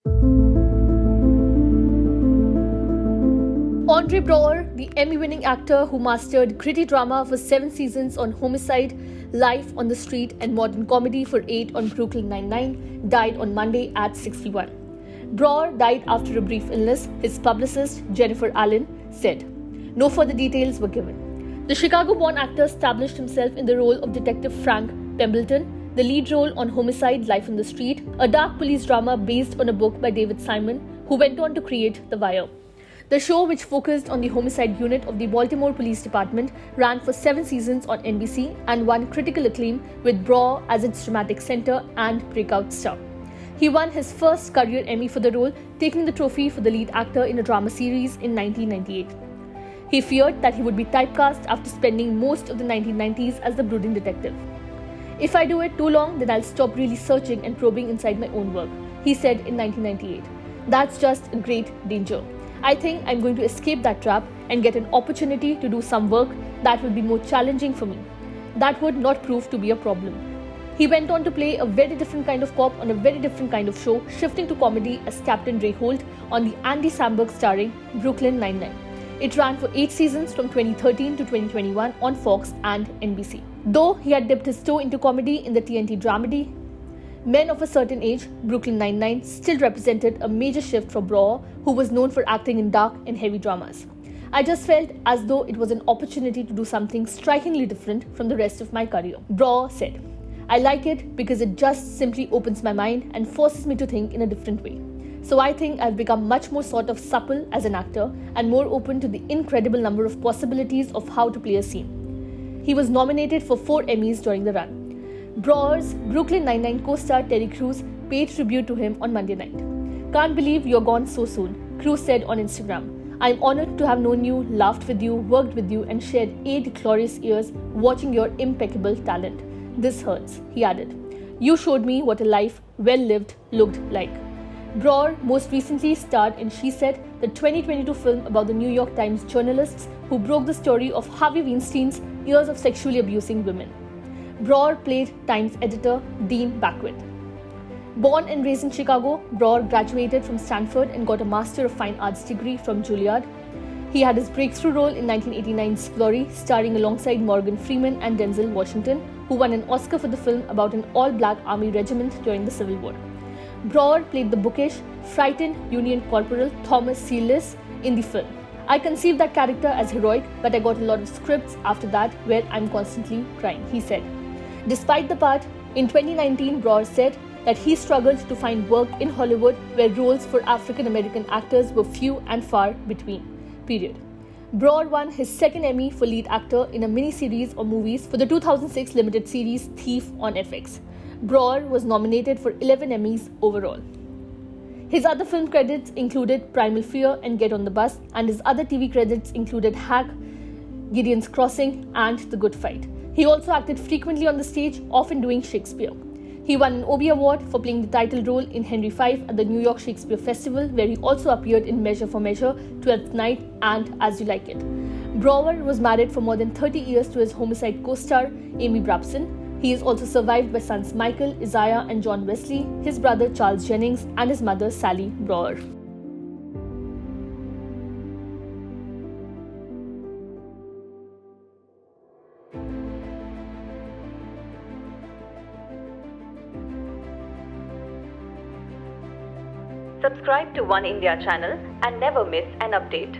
Andre Braugher, the Emmy-winning actor who mastered gritty drama for 7 seasons on Homicide, Life on the Street, and modern comedy for 8 on Brooklyn Nine-Nine, died on Monday at 61. Braugher died after a brief illness, his publicist, Jennifer Allen, said. No further details were given. The Chicago-born actor established himself in the role of Detective Frank Pembleton, the lead role on Homicide, Life on the Street, a dark police drama based on a book by David Simon, who went on to create The Wire. The show, which focused on the homicide unit of the Baltimore Police Department, ran for 7 seasons on NBC and won critical acclaim with Braugher as its dramatic center and breakout star. He won his first career Emmy for the role, taking the trophy for the lead actor in a drama series in 1998. He feared that he would be typecast after spending most of the 1990s as the brooding detective. If I do it too long, then I'll stop really searching and probing inside my own work, he said in 1998. That's just a great danger. I think I'm going to escape that trap and get an opportunity to do some work that will be more challenging for me. That would not prove to be a problem. He went on to play a very different kind of cop on a very different kind of show, shifting to comedy as Captain Ray Holt on the Andy Samberg starring Brooklyn Nine-Nine. It ran for 8 seasons from 2013 to 2021 on Fox and NBC. Though he had dipped his toe into comedy in the TNT dramedy Men of a Certain Age, Brooklyn Nine-Nine still represented a major shift for Braugher, who was known for acting in dark and heavy dramas. I just felt as though it was an opportunity to do something strikingly different from the rest of my career. Braugher said, I like it because it just simply opens my mind and forces me to think in a different way. So I think I've become much more sort of supple as an actor and more open to the incredible number of possibilities of how to play a scene. He was nominated for 4 Emmys during the run. Braugher's Brooklyn Nine-Nine co-star Terry Crews paid tribute to him on Monday night. Can't believe you're gone so soon, Crews said on Instagram. I'm honored to have known you, laughed with you, worked with you, and shared 8 glorious years watching your impeccable talent. This hurts, he added. You showed me what a life well lived looked like. Braugher most recently starred in She Said, the 2022 film about the New York Times journalists who broke the story of Harvey Weinstein's years of sexually abusing women. Braugher played Times editor Dean Backwith. Born and raised in Chicago, Braugher graduated from Stanford and got a Master of Fine Arts degree from Juilliard. He had his breakthrough role in 1989's Glory, starring alongside Morgan Freeman and Denzel Washington, who won an Oscar for the film about an all-black army regiment during the Civil War. Braugher played the bookish, frightened Union Corporal Thomas C. Liss in the film. I conceived that character as heroic, but I got a lot of scripts after that where I'm constantly crying, he said. Despite the part, in 2019, Braugher said that he struggled to find work in Hollywood where roles for African American actors were few and far between. Period. Braugher won his 2nd Emmy for lead actor in a mini-series of movies for the 2006 limited series Thief on FX. Braugher was nominated for 11 Emmys overall. His other film credits included Primal Fear and Get on the Bus, and his other TV credits included Hack, Gideon's Crossing, and The Good Fight. He also acted frequently on the stage, often doing Shakespeare. He won an Obie Award for playing the title role in Henry V at the New York Shakespeare Festival, where he also appeared in Measure for Measure, 12th Night, and As You Like It. Braugher was married for more than 30 years to his Homicide co-star, Amy Brabson. He is also survived by sons Michael, Isaiah, and John Wesley, his brother Charles Jennings, and his mother Sally Braugher. Subscribe to One India channel and never miss an update.